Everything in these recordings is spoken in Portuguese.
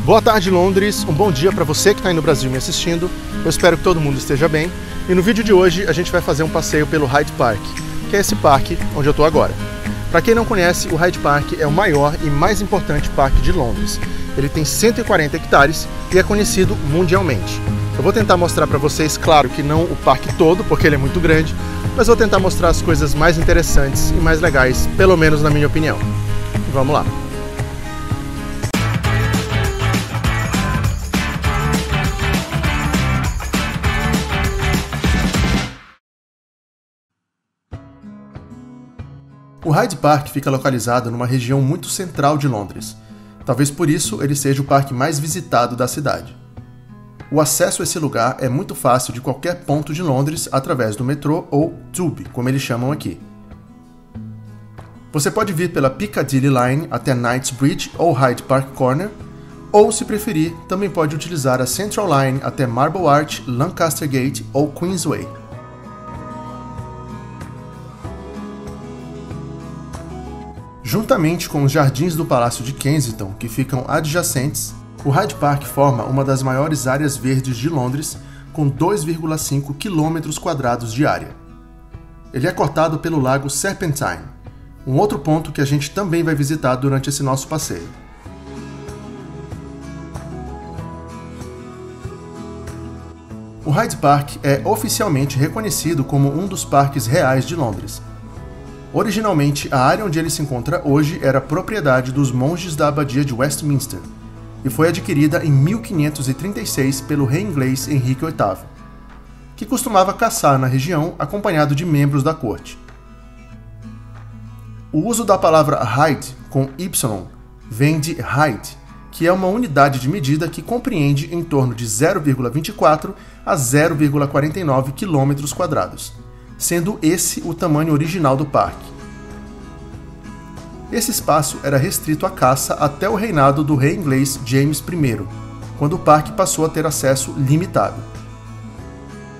Boa tarde, Londres, um bom dia para você que está aí no Brasil me assistindo. Eu espero que todo mundo esteja bem. E no vídeo de hoje a gente vai fazer um passeio pelo Hyde Park, que é esse parque onde eu estou agora. Para quem não conhece, o Hyde Park é o maior e mais importante parque de Londres. Ele tem 140 hectares e é conhecido mundialmente. Eu vou tentar mostrar para vocês, claro que não o parque todo, porque ele é muito grande, mas vou tentar mostrar as coisas mais interessantes e mais legais, pelo menos na minha opinião. Vamos lá! O Hyde Park fica localizado numa região muito central de Londres. Talvez por isso ele seja o parque mais visitado da cidade. O acesso a esse lugar é muito fácil de qualquer ponto de Londres através do metrô ou Tube, como eles chamam aqui. Você pode vir pela Piccadilly Line até Knightsbridge ou Hyde Park Corner, ou, se preferir, também pode utilizar a Central Line até Marble Arch, Lancaster Gate ou Queensway. Juntamente com os jardins do Palácio de Kensington, que ficam adjacentes, o Hyde Park forma uma das maiores áreas verdes de Londres, com 2,5 km² de área. Ele é cortado pelo lago Serpentine, um outro ponto que a gente também vai visitar durante esse nosso passeio. O Hyde Park é oficialmente reconhecido como um dos parques reais de Londres. Originalmente, a área onde ele se encontra hoje era propriedade dos monges da abadia de Westminster e foi adquirida em 1536 pelo rei inglês Henrique VIII, que costumava caçar na região acompanhado de membros da corte. O uso da palavra Hyde com Y vem de Height, que é uma unidade de medida que compreende em torno de 0,24 a 0,49 km², sendo esse o tamanho original do parque. Esse espaço era restrito à caça até o reinado do rei inglês James I, quando o parque passou a ter acesso limitado.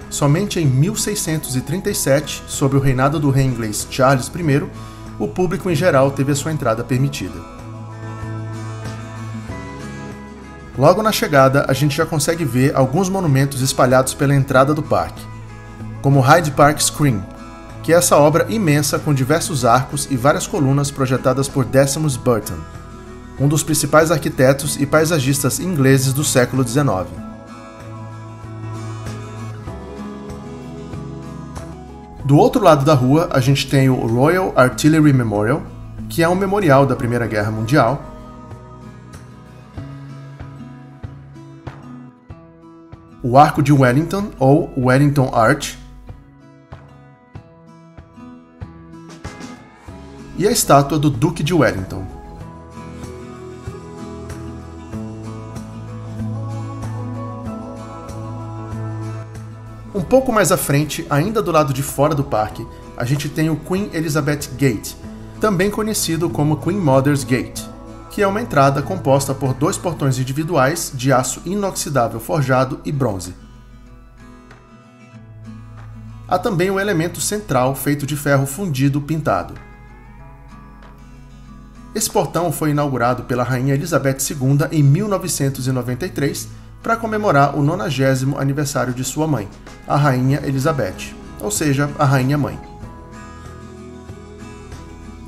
Somente em 1637, sob o reinado do rei inglês Charles I, o público em geral teve a sua entrada permitida. Logo na chegada, a gente já consegue ver alguns monumentos espalhados pela entrada do parque, como o Hyde Park Screen, que é essa obra imensa com diversos arcos e várias colunas projetadas por Decimus Burton, um dos principais arquitetos e paisagistas ingleses do século XIX. Do outro lado da rua, a gente tem o Royal Artillery Memorial, que é um memorial da Primeira Guerra Mundial, o Arco de Wellington, ou Wellington Arch, e a estátua do Duque de Wellington. Um pouco mais à frente, ainda do lado de fora do parque, a gente tem o Queen Elizabeth Gate, também conhecido como Queen Mother's Gate, que é uma entrada composta por dois portões individuais de aço inoxidável forjado e bronze. Há também o elemento central feito de ferro fundido pintado. Esse portão foi inaugurado pela Rainha Elizabeth II em 1993 para comemorar o 90º aniversário de sua mãe, a Rainha Elizabeth, ou seja, a Rainha Mãe.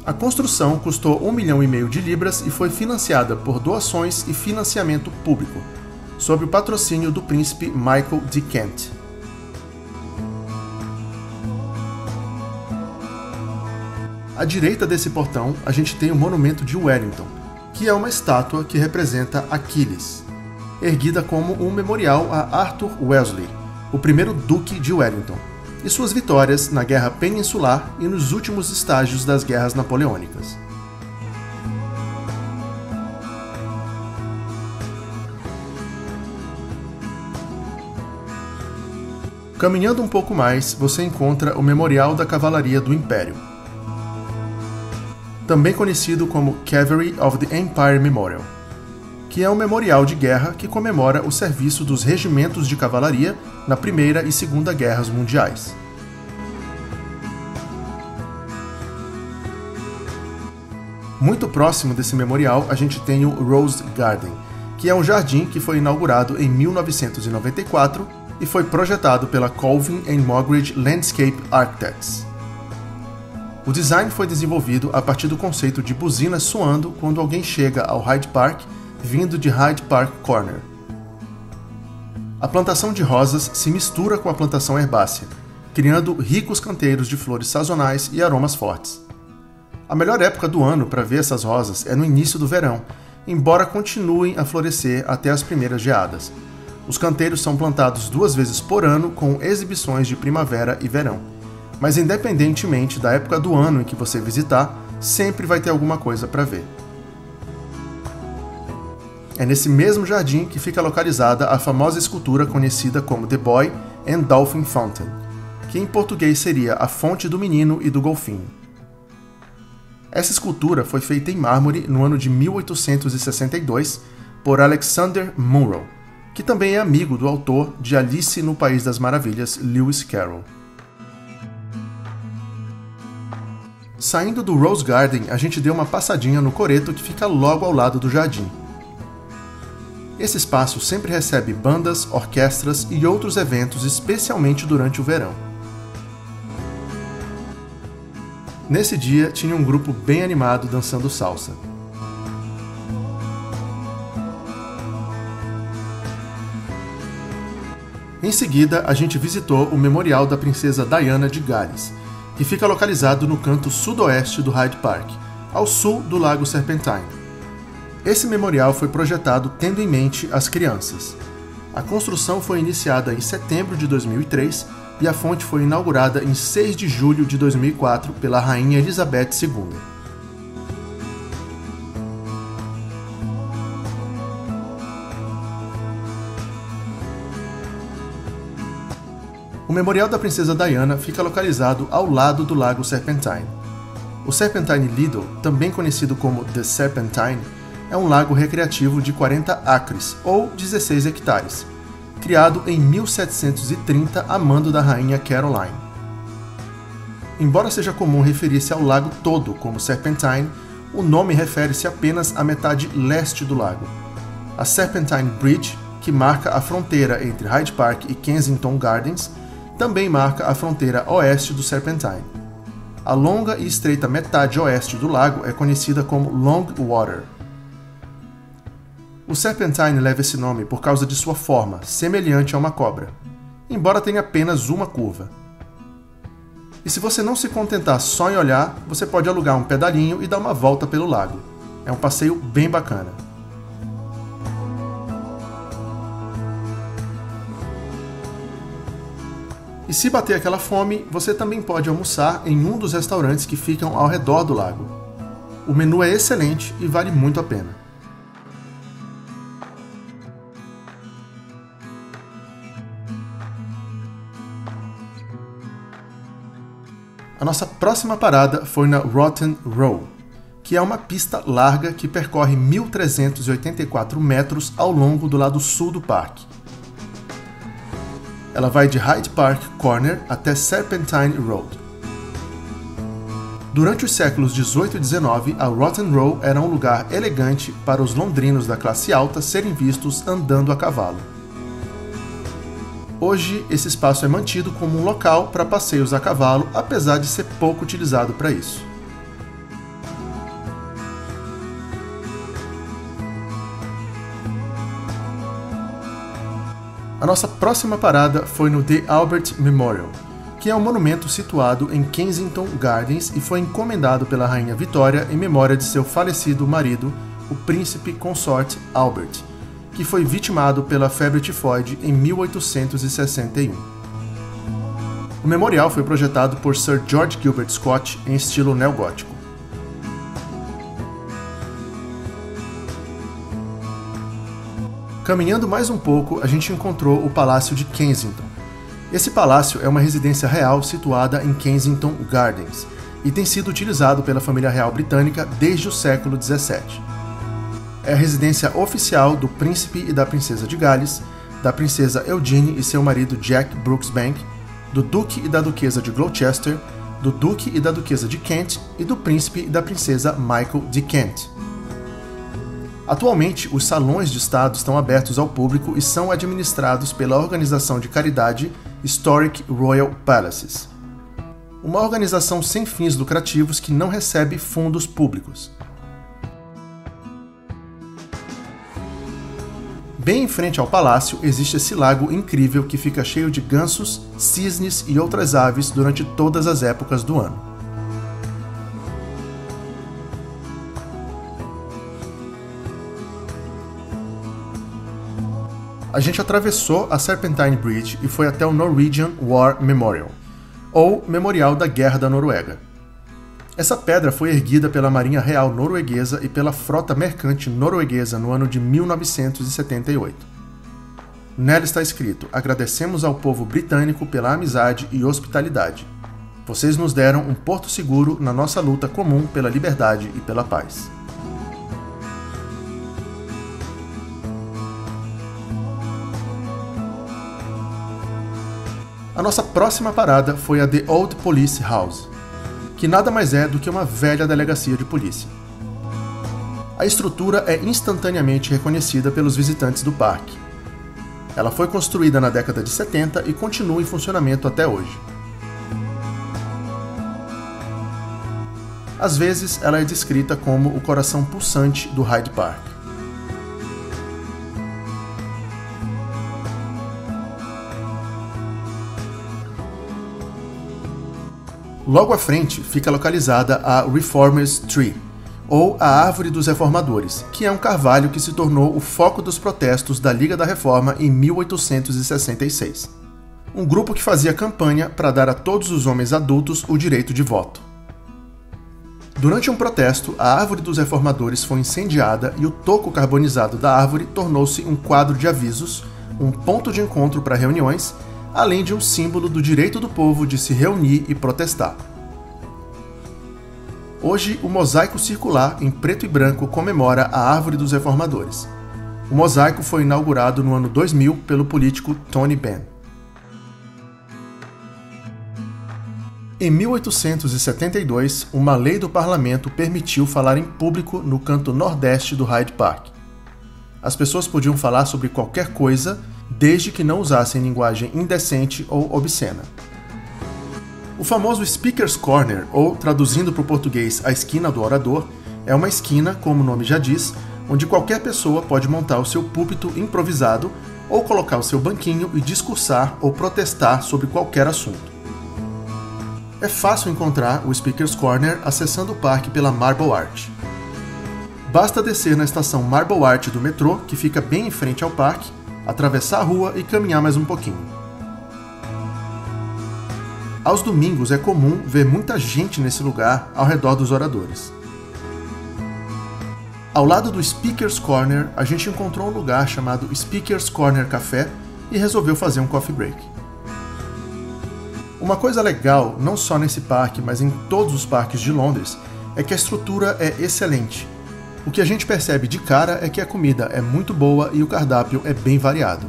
A construção custou 1,5 milhão de libras e foi financiada por doações e financiamento público, sob o patrocínio do príncipe Michael de Kent. À direita desse portão, a gente tem o Monumento de Wellington, que é uma estátua que representa Aquiles, erguida como um memorial a Arthur Wellesley, o primeiro Duque de Wellington, e suas vitórias na Guerra Peninsular e nos últimos estágios das Guerras Napoleônicas. Caminhando um pouco mais, você encontra o Memorial da Cavalaria do Império, também conhecido como Cavalry of the Empire Memorial, que é um memorial de guerra que comemora o serviço dos regimentos de cavalaria na Primeira e Segunda Guerras Mundiais. Muito próximo desse memorial, a gente tem o Rose Garden, que que é um jardim que foi inaugurado em 1994 e foi projetado pela Colvin & Moggridge Landscape Architects. O design foi desenvolvido a partir do conceito de buzinas soando quando alguém chega ao Hyde Park vindo de Hyde Park Corner. A plantação de rosas se mistura com a plantação herbácea, criando ricos canteiros de flores sazonais e aromas fortes. A melhor época do ano para ver essas rosas é no início do verão, embora continuem a florescer até as primeiras geadas. Os canteiros são plantados 2 vezes por ano com exibições de primavera e verão, mas independentemente da época do ano em que você visitar, sempre vai ter alguma coisa para ver. É nesse mesmo jardim que fica localizada a famosa escultura conhecida como The Boy and Dolphin Fountain, que em português seria a fonte do menino e do golfinho. Essa escultura foi feita em mármore no ano de 1862 por Alexander Munro, que também é amigo do autor de Alice no País das Maravilhas, Lewis Carroll. Saindo do Rose Garden, a gente deu uma passadinha no coreto que fica logo ao lado do jardim. Esse espaço sempre recebe bandas, orquestras e outros eventos, especialmente durante o verão. Nesse dia, tinha um grupo bem animado dançando salsa. Em seguida, a gente visitou o Memorial da Princesa Diana de Gales, que fica localizado no canto sudoeste do Hyde Park, ao sul do Lago Serpentine. Esse memorial foi projetado tendo em mente as crianças. A construção foi iniciada em setembro de 2003 e a fonte foi inaugurada em 6 de julho de 2004 pela Rainha Elizabeth II. O Memorial da Princesa Diana fica localizado ao lado do Lago Serpentine. O Serpentine Lido, também conhecido como The Serpentine, é um lago recreativo de 40 acres, ou 16 hectares, criado em 1730 a mando da Rainha Caroline. Embora seja comum referir-se ao lago todo como Serpentine, o nome refere-se apenas à metade leste do lago. A Serpentine Bridge, que marca a fronteira entre Hyde Park e Kensington Gardens, também marca a fronteira oeste do Serpentine. A longa e estreita metade oeste do lago é conhecida como Long Water. O Serpentine leva esse nome por causa de sua forma, semelhante a uma cobra, embora tenha apenas uma curva. E se você não se contentar só em olhar, você pode alugar um pedalinho e dar uma volta pelo lago. É um passeio bem bacana. E se bater aquela fome, você também pode almoçar em um dos restaurantes que ficam ao redor do lago. O menu é excelente e vale muito a pena. A nossa próxima parada foi na Rotten Row, que é uma pista larga que percorre 1.384 metros ao longo do lado sul do parque. Ela vai de Hyde Park Corner até Serpentine Road. Durante os séculos 18 e 19, a Rotten Row era um lugar elegante para os londrinos da classe alta serem vistos andando a cavalo. Hoje, esse espaço é mantido como um local para passeios a cavalo, apesar de ser pouco utilizado para isso. A nossa próxima parada foi no The Albert Memorial, que é um monumento situado em Kensington Gardens e foi encomendado pela Rainha Vitória em memória de seu falecido marido, o príncipe consorte Albert, que foi vitimado pela febre tifoide em 1861. O memorial foi projetado por Sir George Gilbert Scott em estilo neogótico. Caminhando mais um pouco, a gente encontrou o Palácio de Kensington. Esse palácio é uma residência real situada em Kensington Gardens e tem sido utilizado pela família real britânica desde o século XVII. É a residência oficial do príncipe e da princesa de Gales, da princesa Eugenie e seu marido Jack Brooksbank, do duque e da duquesa de Gloucester, do duque e da duquesa de Kent e do príncipe e da princesa Michael de Kent. Atualmente, os salões de estado estão abertos ao público e são administrados pela organização de caridade Historic Royal Palaces, uma organização sem fins lucrativos que não recebe fundos públicos. Bem em frente ao palácio existe esse lago incrível que fica cheio de gansos, cisnes e outras aves durante todas as épocas do ano. A gente atravessou a Serpentine Bridge e foi até o Norwegian War Memorial, ou Memorial da Guerra da Noruega. Essa pedra foi erguida pela Marinha Real Norueguesa e pela Frota Mercante Norueguesa no ano de 1978. Nela está escrito: "Agradecemos ao povo britânico pela amizade e hospitalidade. Vocês nos deram um porto seguro na nossa luta comum pela liberdade e pela paz." A nossa próxima parada foi a The Old Police House, que nada mais é do que uma velha delegacia de polícia. A estrutura é instantaneamente reconhecida pelos visitantes do parque. Ela foi construída na década de 70 e continua em funcionamento até hoje. Às vezes, ela é descrita como o coração pulsante do Hyde Park. Logo à frente fica localizada a Reformers Tree, ou a Árvore dos Reformadores, que é um carvalho que se tornou o foco dos protestos da Liga da Reforma em 1866. Um grupo que fazia campanha para dar a todos os homens adultos o direito de voto. Durante um protesto, a Árvore dos Reformadores foi incendiada e o toco carbonizado da árvore tornou-se um quadro de avisos, um ponto de encontro para reuniões, além de um símbolo do direito do povo de se reunir e protestar. Hoje, o mosaico circular em preto e branco comemora a Árvore dos Reformadores. O mosaico foi inaugurado no ano 2000 pelo político Tony Benn. Em 1872, uma lei do parlamento permitiu falar em público no canto nordeste do Hyde Park. As pessoas podiam falar sobre qualquer coisa, desde que não usassem linguagem indecente ou obscena. O famoso Speaker's Corner, ou traduzindo para o português a esquina do orador, é uma esquina, como o nome já diz, onde qualquer pessoa pode montar o seu púlpito improvisado ou colocar o seu banquinho e discursar ou protestar sobre qualquer assunto. É fácil encontrar o Speaker's Corner acessando o parque pela Marble Arch. Basta descer na estação Marble Arch do metrô, que fica bem em frente ao parque, atravessar a rua e caminhar mais um pouquinho. Aos domingos é comum ver muita gente nesse lugar ao redor dos oradores. Ao lado do Speaker's Corner, a gente encontrou um lugar chamado Speaker's Corner Café e resolveu fazer um coffee break. Uma coisa legal, não só nesse parque, mas em todos os parques de Londres, é que a estrutura é excelente. O que a gente percebe de cara é que a comida é muito boa e o cardápio é bem variado.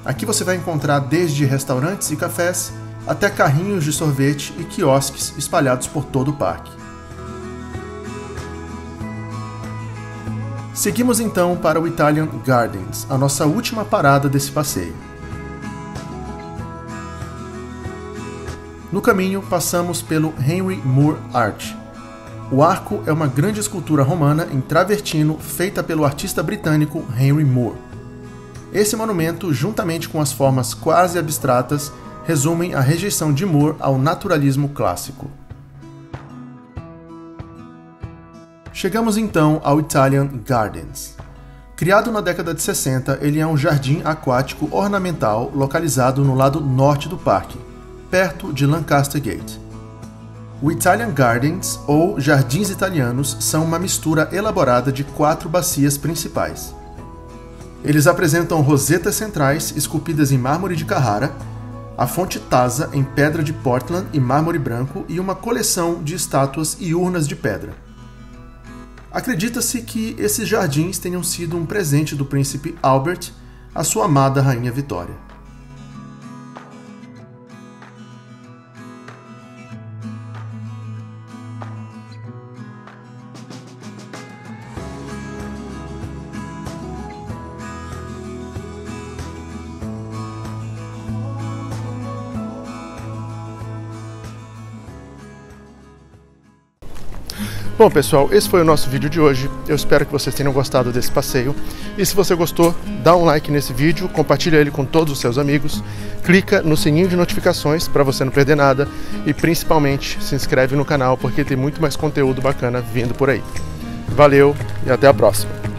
Aqui você vai encontrar desde restaurantes e cafés, até carrinhos de sorvete e quiosques espalhados por todo o parque. Seguimos então para o Italian Gardens, a nossa última parada desse passeio. No caminho, passamos pelo Henry Moore Arch. O arco é uma grande escultura romana em travertino feita pelo artista britânico Henry Moore. Esse monumento, juntamente com as formas quase abstratas, resumem a rejeição de Moore ao naturalismo clássico. Chegamos então ao Italian Gardens. Criado na década de 60, ele é um jardim aquático ornamental localizado no lado norte do parque, perto de Lancaster Gate. O Italian Gardens, ou Jardins Italianos, são uma mistura elaborada de 4 bacias principais. Eles apresentam rosetas centrais esculpidas em mármore de Carrara, a fonte Taza em pedra de Portland e mármore branco e uma coleção de estátuas e urnas de pedra. Acredita-se que esses jardins tenham sido um presente do príncipe Albert à sua amada rainha Vitória. Bom, pessoal, esse foi o nosso vídeo de hoje. Eu espero que vocês tenham gostado desse passeio. E se você gostou, dá um like nesse vídeo, compartilha ele com todos os seus amigos, clica no sininho de notificações para você não perder nada e principalmente se inscreve no canal porque tem muito mais conteúdo bacana vindo por aí. Valeu e até a próxima!